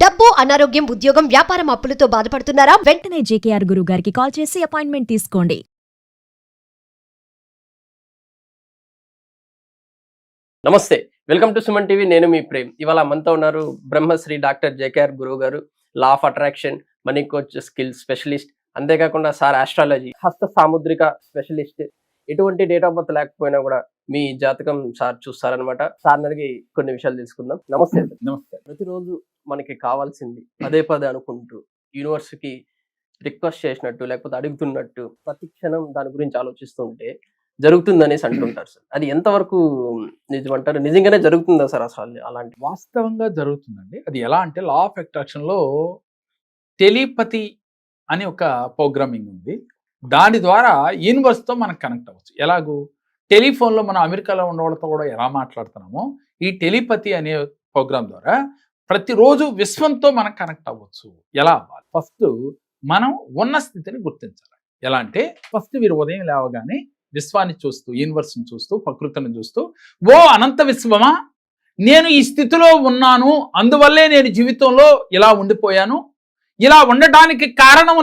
డబ్బు, అనారోగ్యం, ఉద్యోగం, వ్యాపారం అప్పులతో బాధపడుతున్నారా? వెంటనే జేకేఆర్ గురువు గారికి కాల్ చేసి అపాయింట్మెంట్ తీసుకోండి. నమస్తే, వెల్కమ్ టు సుమన్ టీవీ. నేను మీ ప్రేమ్. ఇవాళ మనతో ఉన్నారు బ్రహ్మశ్రీ డాక్టర్ జేకేఆర్ గురువు గారు, law of attraction, money coach, skill specialist, అంతేకాకుండా సార్ ఆస్ట్రాలజీ, హస్త సాముద్రిక స్పెషలిస్ట్. ఎటువంటి డేట్ ఆఫ్ బర్త్ లేకపోయినా కూడా మీ జాతకం సార్ చూస్తారనమాట. సార్ అడిగి కొన్ని విషయాలు తెలుసుకుందాం. నమస్తే. నమస్తే. ప్రతిరోజు మనకి కావాల్సింది పదే పదే అనుకుంటూ యూనివర్స్కి రిక్వెస్ట్ చేసినట్టు లేకపోతే అడుగుతున్నట్టు ప్రతి క్షణం దాని గురించి ఆలోచిస్తుంటే జరుగుతుందనేసి అంటుంటారు సార్. అది ఎంతవరకు నిజమంటారు? నిజంగానే జరుగుతుందా సార్ అసలు అలాంటి? వాస్తవంగా జరుగుతుందండి. అది ఎలా అంటే లా ఆఫ్ అట్రాక్షన్ లో టెలిపతి అని ఒక ప్రోగ్రామింగ్ ఉంది. దాని ద్వారా యూనివర్స్ తో మనం కనెక్ట్ అవ్వచ్చు. ఎలాగూ టెలిఫోన్ లో మనం అమెరికాలో ఉన్న వాళ్ళతో కూడా ఎలా మాట్లాడుతున్నామో ఈ టెలిపతి అనే ప్రోగ్రామ్ ద్వారా ప్రతిరోజు విశ్వంతో మనం కనెక్ట్ అవ్వచ్చు. ఎలా అవ్వాలి? ఫస్ట్ మనం ఉన్న స్థితిని గుర్తించాలి. ఎలా అంటే ఫస్ట్ మీరు ఉదయం లేవగానే విశ్వాన్ని చూస్తూ, యూనివర్స్ని చూస్తూ, ప్రకృతిని చూస్తూ, ఓ అనంత విశ్వమా, నేను ఈ స్థితిలో ఉన్నాను, అందువల్లే నేను జీవితంలో ఇలా ఉండిపోయాను, ఇలా ఉండటానికి కారణం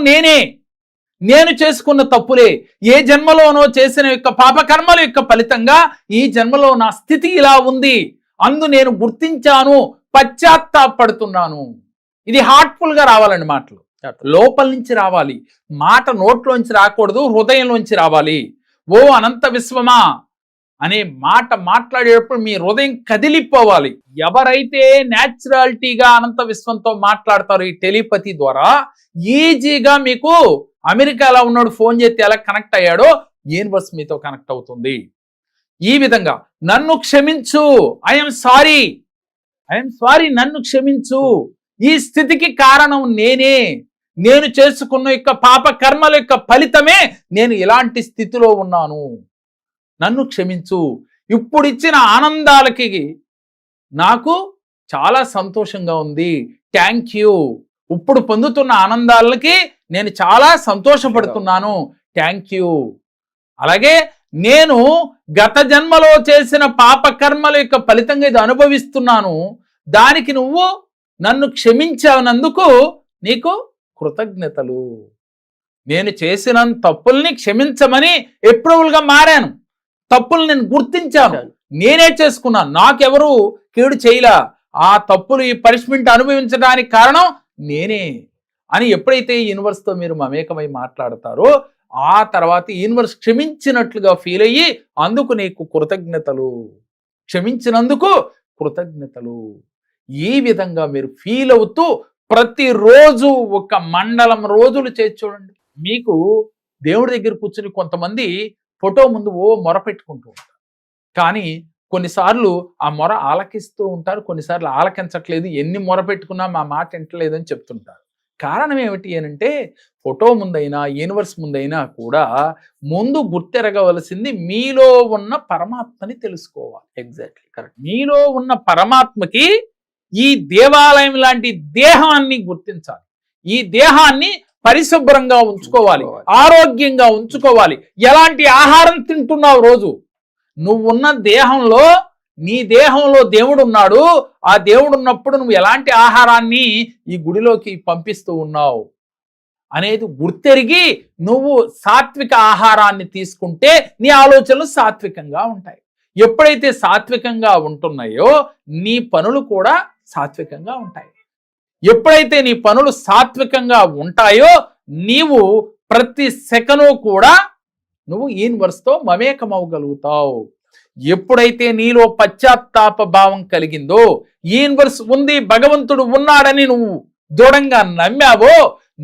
నేను చేసుకున్న తప్పులే, ఏ జన్మలోనో చేసిన యొక్క పాపకర్మల యొక్క ఫలితంగా ఈ జన్మలో నా స్థితి ఇలా ఉంది, నేను గుర్తించాను, పశ్చాత్తాపడుతున్నాను. ఇది హార్ట్ఫుల్ గా రావాలండి. మాటలు లోపల నుంచి రావాలి. మాట నోట్లోంచి రాకూడదు, హృదయంలోంచి రావాలి. ఓ అనంత విశ్వమా అనే మాట మాట్లాడేటప్పుడు మీ హృదయం కదిలిపోవాలి. ఎవరైతే న్యాచురాలిటీగా అనంత విశ్వంతో మాట్లాడతారో ఈ టెలిపతి ద్వారా ఈజీగా మీకు అమెరికాలో ఉన్నాడు ఫోన్ చేస్తే ఎలా కనెక్ట్ అయ్యాడో యూనివర్స్ మీతో కనెక్ట్ అవుతుంది. ఈ విధంగా నన్ను క్షమించు, ఐఎమ్ సారీ, నన్ను క్షమించు, ఈ స్థితికి కారణం నేను చేసుకున్న యొక్క పాప కర్మల యొక్క ఫలితమే నేను ఇలాంటి స్థితిలో ఉన్నాను, నన్ను క్షమించు. ఇప్పుడు ఇచ్చిన ఆనందాలకి నాకు చాలా సంతోషంగా ఉంది, థ్యాంక్ యూ. ఇప్పుడు పొందుతున్న ఆనందాలకి నేను చాలా సంతోషపడుతున్నాను, థ్యాంక్ యూ. అలాగే నేను గత జన్మలో చేసిన పాప కర్మల యొక్క ఫలితంగా ఇది అనుభవిస్తున్నాను, దానికి నువ్వు నన్ను క్షమించానందుకు నీకు కృతజ్ఞతలు. నేను చేసిన తప్పుల్ని క్షమించమని అప్రూవల్గా మారాను. తప్పులు నేను గుర్తించాను, నేనే చేసుకున్నాను, నాకెవరు కీడు చేయలా. ఆ తప్పులు ఈ పనిష్మెంట్ అనుభవించడానికి కారణం నేనే అని ఎప్పుడైతే యూనివర్స్తో మీరు మమేకమై మాట్లాడతారో ఆ తర్వాత యూనివర్స్ క్షమించినట్లుగా ఫీల్ అయ్యి అందుకు నీకు కృతజ్ఞతలు, క్షమించినందుకు కృతజ్ఞతలు. ఈ విధంగా మీరు ఫీల్ అవుతూ ప్రతిరోజు ఒక మండలం రోజులు చేసి చూడండి. మీకు దేవుడి దగ్గర కూర్చుని కొంతమంది ఫోటో ముందు మొరపెట్టుకుంటూ ఉంటారు, కానీ కొన్నిసార్లు ఆ మొర ఆలకిస్తూ ఉంటారు, కొన్నిసార్లు ఆలకించట్లేదు, ఎన్ని మొరపెట్టుకున్నా మా మాట వింటలేదు అని చెప్తుంటారు. కారణం ఏమిటి అనంటే ఫోటో ముందైనా యూనివర్స్ ముందైనా కూడా ముందు గుర్తెరగవలసింది మీలో ఉన్న పరమాత్మని తెలుసుకోవాలి. Exactly correct. మీలో ఉన్న పరమాత్మకి ఈ దేవాలయం లాంటి దేహాన్ని గుర్తించాలి. ఈ దేహాన్ని పరిశుభ్రంగా ఉంచుకోవాలి, ఆరోగ్యంగా ఉంచుకోవాలి. ఎలాంటి ఆహారం తింటున్నావు రోజు? నువ్వున్న దేహంలో, నీ దేహంలో దేవుడు ఉన్నాడు. ఆ దేవుడు ఉన్నప్పుడు నువ్వు ఎలాంటి ఆహారాన్ని ఈ గుడిలోకి పంపిస్తూ ఉన్నావు అనేది గుర్తెరిగి నువ్వు సాత్విక ఆహారాన్ని తీసుకుంటే నీ ఆలోచనలు సాత్వికంగా ఉంటాయి. ఎప్పుడైతే సాత్వికంగా ఉంటున్నాయో నీ పనులు కూడా సాత్వికంగా ఉంటాయి. ఎప్పుడైతే నీ పనులు సాత్వికంగా ఉంటాయో నీవు ప్రతి సెకను కూడా నువ్వు యూనివర్స్తో మమేకమవగలుగుతావు. ఎప్పుడైతే నీలో పశ్చాత్తాప భావం కలిగిందో, యూనివర్స్ ఉంది, భగవంతుడు ఉన్నాడని నువ్వు దృఢంగా నమ్మావో,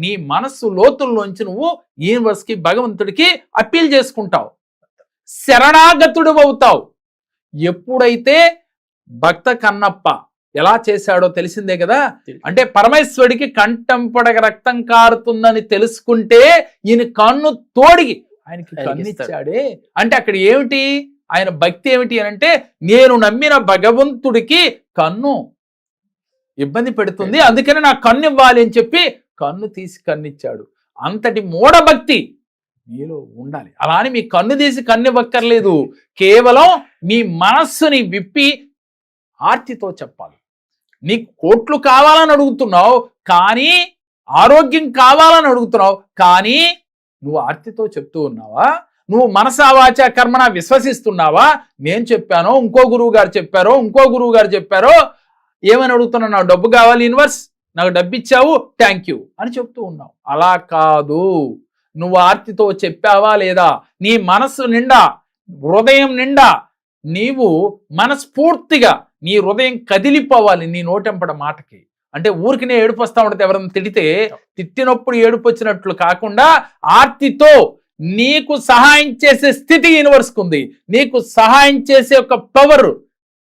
నీ మనస్సు లోతుల్లోంచి నువ్వు యూనివర్స్కి, భగవంతుడికి అప్పీల్ చేసుకుంటావు, శరణాగతుడు అవుతావు. ఎప్పుడైతే భక్త కన్నప్ప ఎలా చేశాడో తెలిసిందే కదా. అంటే పరమేశ్వరుడికి కంఠంపడగ రక్తం కారుతుందని తెలుసుకుంటే ఈయన కన్ను తోడిగి ఆయనకి కన్నిచ్చాడే. అంటే అక్కడ ఏమిటి ఆయన భక్తి ఏమిటి అని అంటే, నేను నమ్మిన భగవంతుడికి కన్ను ఇబ్బంది పెడుతుంది, అందుకని నా కన్ను ఇవ్వాలి అని చెప్పి కన్ను తీసి కన్నిచ్చాడు. అంతటి మూఢభక్తి మీలో ఉండాలి. అలా అని మీ కన్ను తీసి కన్ను ఇవ్వక్కర్లేదు, కేవలం మీ మనస్సుని విప్పి ఆర్తితో చెప్పాలి. నీకు కోట్లు కావాలని అడుగుతున్నావు, కానీ ఆరోగ్యం కావాలని అడుగుతున్నావు, కానీ నువ్వు ఆర్తితో చెప్తూ ఉన్నావా? నువ్వు మనసా వాచా కర్మణ విశ్వసిస్తున్నావా? నేను చెప్పానో, ఇంకో గురువు గారు చెప్పారో, ఇంకో గురువు గారు చెప్పారో, ఏమని అడుగుతున్నావు? నాకు డబ్బు కావాలి యూనివర్స్, నాకు డబ్బు ఇచ్చావు, థ్యాంక్ యూ అని చెప్తూ ఉన్నావు. అలా కాదు. నువ్వు ఆర్తితో చెప్పావా లేదా? నీ మనస్సు నిండా, హృదయం నిండా నీవు మనస్ఫూర్తిగా నీ హృదయం కదిలిపోవాలి నీ నోటెంపడ మాటకి. అంటే ఊరికినే ఏడుపు వస్తా ఉంటుంది, ఎవరైనా తిడితే తిట్టినప్పుడు ఏడుపు వచ్చినట్లు కాకుండా ఆర్తితో నీకు సహాయం చేసే స్థితి యూనివర్స్కి ఉంది, నీకు సహాయం చేసే ఒక పవర్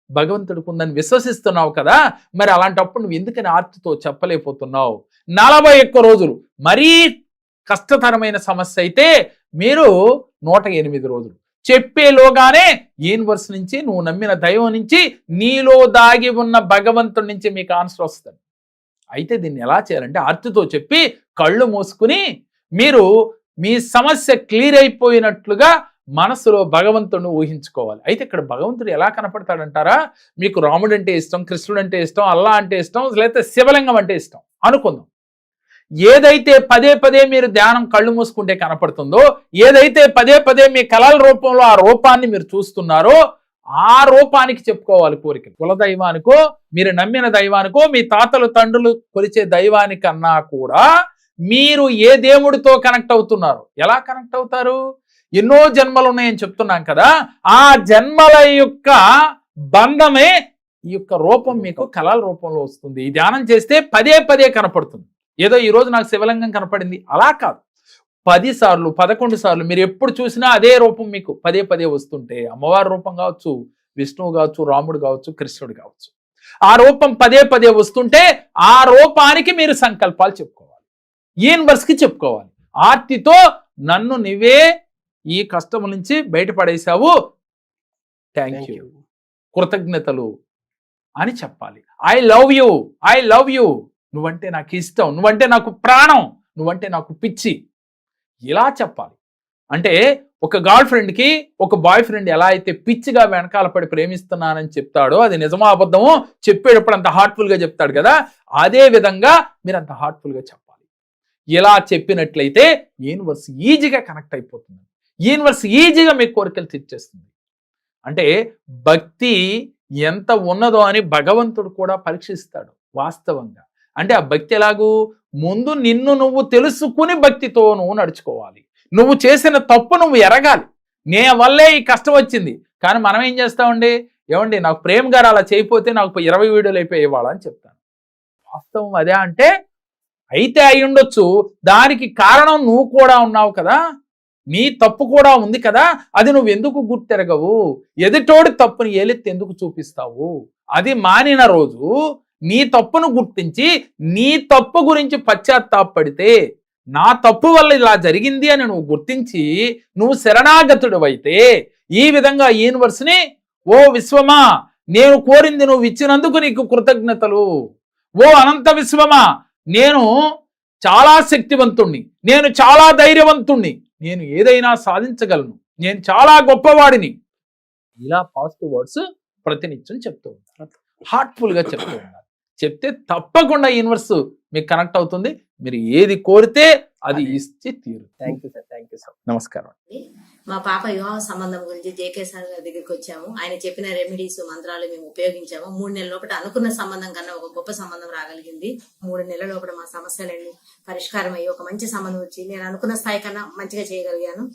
భగవంతుడికి ఉందని విశ్వసిస్తున్నావు కదా. మరి అలాంటప్పుడు నువ్వు ఎందుకని ఆర్తితో చెప్పలేకపోతున్నావు? 41 రోజులు మరీ కష్టతరమైన సమస్య అయితే మీరు 108 రోజులు చెప్పేలోగానే యూనివర్స్ నుంచి, నువ్వు నమ్మిన దైవం నుంచి, నీలో దాగి ఉన్న భగవంతుడి నుంచి మీకు ఆన్సర్ వస్తుంది. అయితే దీన్ని ఎలా చేయాలంటే ఆర్తితో చెప్పి కళ్ళు మూసుకుని మీరు మీ సమస్య క్లియర్ అయిపోయినట్లుగా మనసులో భగవంతుడిని ఊహించుకోవాలి. అయితే ఇక్కడ భగవంతుడు ఎలా కనపడతాడంటారా? మీకు రాముడు అంటే ఇష్టం, కృష్ణుడు అంటే ఇష్టం, అల్లా అంటే ఇష్టం, లేకపోతే శివలింగం అంటే ఇష్టం అనుకుందాం. ఏదైతే పదే పదే మీరు ధ్యానం కళ్ళు మూసుకుంటే కనపడుతుందో, ఏదైతే పదే పదే మీ కళల రూపంలో ఆ రూపాన్ని మీరు చూస్తున్నారో, ఆ రూపానికి చెప్పుకోవాలి కోరికలు. కుల దైవానికో, మీరు నమ్మిన దైవానికో, మీ తాతలు తండ్రులు కొలిచే దైవానికన్నా కూడా మీరు ఏ దేవుడితో కనెక్ట్ అవుతున్నారు? ఎలా కనెక్ట్ అవుతారు? ఎన్నో జన్మలు ఉన్నాయని చెప్తున్నాం కదా. ఆ జన్మల యొక్క బంధమే ఈ యొక్క రూపం మీకు కళల రూపంలో వస్తుంది. ఈ ధ్యానం చేస్తే పదే పదే కనపడుతుంది. ఏదో ఈ రోజు నాకు శివలింగం కనపడింది అలా కాదు, 10 సార్లు 11 సార్లు మీరు ఎప్పుడు చూసినా అదే రూపం మీకు పదే పదే వస్తుంటే, అమ్మవారి రూపం కావచ్చు, విష్ణువు కావచ్చు, రాముడు కావచ్చు, కృష్ణుడు కావచ్చు, ఆ రూపం పదే పదే వస్తుంటే ఆ రూపానికి మీరు సంకల్పాలు చెప్పుకోవాలి, యూనివర్స్కి చెప్పుకోవాలి. ఆర్తితో నన్ను నువ్వే ఈ కష్టం నుంచి బయటపడేశావు, థ్యాంక్ యూ, కృతజ్ఞతలు అని చెప్పాలి. I love you, I love you, నువ్వంటే నాకు ఇష్టం, నువ్వంటే నాకు ప్రాణం, నువ్వంటే నాకు పిచ్చి, ఇలా చెప్పాలి. అంటే ఒక గర్ల్ ఫ్రెండ్కి ఒక బాయ్ ఫ్రెండ్ ఎలా అయితే పిచ్చిగా వెనకాల పడి ప్రేమిస్తున్నానని చెప్తాడో, అది నిజమో అబద్ధమో చెప్పేటప్పుడు అంత హార్ట్ఫుల్గా చెప్తాడు కదా, అదే విధంగా మీరు అంత హార్ట్ఫుల్గా చెప్పాలి. ఇలా చెప్పినట్లయితే యూనివర్స్ ఈజీగా కనెక్ట్ అయిపోతుంది, యూనివర్స్ ఈజీగా మీ కోరికలు తీర్చేస్తుంది. అంటే భక్తి ఎంత ఉన్నదో అని భగవంతుడు కూడా పరీక్షిస్తాడు వాస్తవంగా. అంటే ఆ భక్తి ఎలాగూ? ముందు నిన్ను నువ్వు తెలుసుకుని భక్తితో నువ్వు నడుచుకోవాలి. నువ్వు చేసిన తప్పు నువ్వు ఎరగాలి. నే వల్లే ఈ కష్టం వచ్చింది, కానీ మనం ఏం చేస్తామండి? ఏమండి నాకు ప్రేమ్ గారు అలా చేయకపోతే నాకు 20 వీడియోలు అయిపోయేవాళ్ళ అని చెప్తాను. వాస్తవం అదే అంటే అయితే అయి ఉండొచ్చు, దానికి కారణం నువ్వు కూడా ఉన్నావు కదా, నీ తప్పు కూడా ఉంది కదా, అది నువ్వు ఎందుకు గుర్తెరగవు? ఎదుటోడి తప్పుని ఏలెత్తి ఎందుకు చూపిస్తావు? అది మానిన రోజు నీ తప్పును గుర్తించి నీ తప్పు గురించి పశ్చాత్తాపడితే, నా తప్పు వల్ల ఇలా జరిగింది అని నువ్వు గుర్తించి నువ్వు శరణాగతుడు అయితే, ఈ విధంగా యూనివర్స్ని, ఓ విశ్వమా నేను కోరింది నువ్వు ఇచ్చినందుకు నీకు కృతజ్ఞతలు, ఓ అనంత విశ్వమా నేను చాలా శక్తివంతుణ్ణి, నేను చాలా ధైర్యవంతుణ్ణి, నేను ఏదైనా సాధించగలను, నేను చాలా గొప్పవాడిని, ఇలా పాజిటివ్ వర్డ్స్ ప్రతినిత్యం చెప్తూ ఉంటారు, హార్ట్ఫుల్గా చెప్తూ ఉన్నారు. చెప్తే తప్పకుండా యూనివర్స్ మీకు కనెక్ట్ అవుతుంది. మీరు ఏది కోరితే అది ఇచ్చి తీరు. Thank you sir, thank you sir. నమస్కారం. మా పాప వివాహ సంబంధం గురించి జేకే సార్ గారి దగ్గరికి వచ్చాము. ఆయన చెప్పిన రెమెడీస్ మంత్రాలు మేము ఉపయోగించాము. 3 నెలల లోపల అనుకున్న సంబంధం కన్నా ఒక గొప్ప సంబంధం రాగలిగింది. 3 నెలల లోపల మా సమస్యలన్నీ పరిష్కారం అయ్యి ఒక మంచి సంబంధం వచ్చి నేను అనుకున్న స్థాయి కన్నా మంచిగా చేయగలిగాను.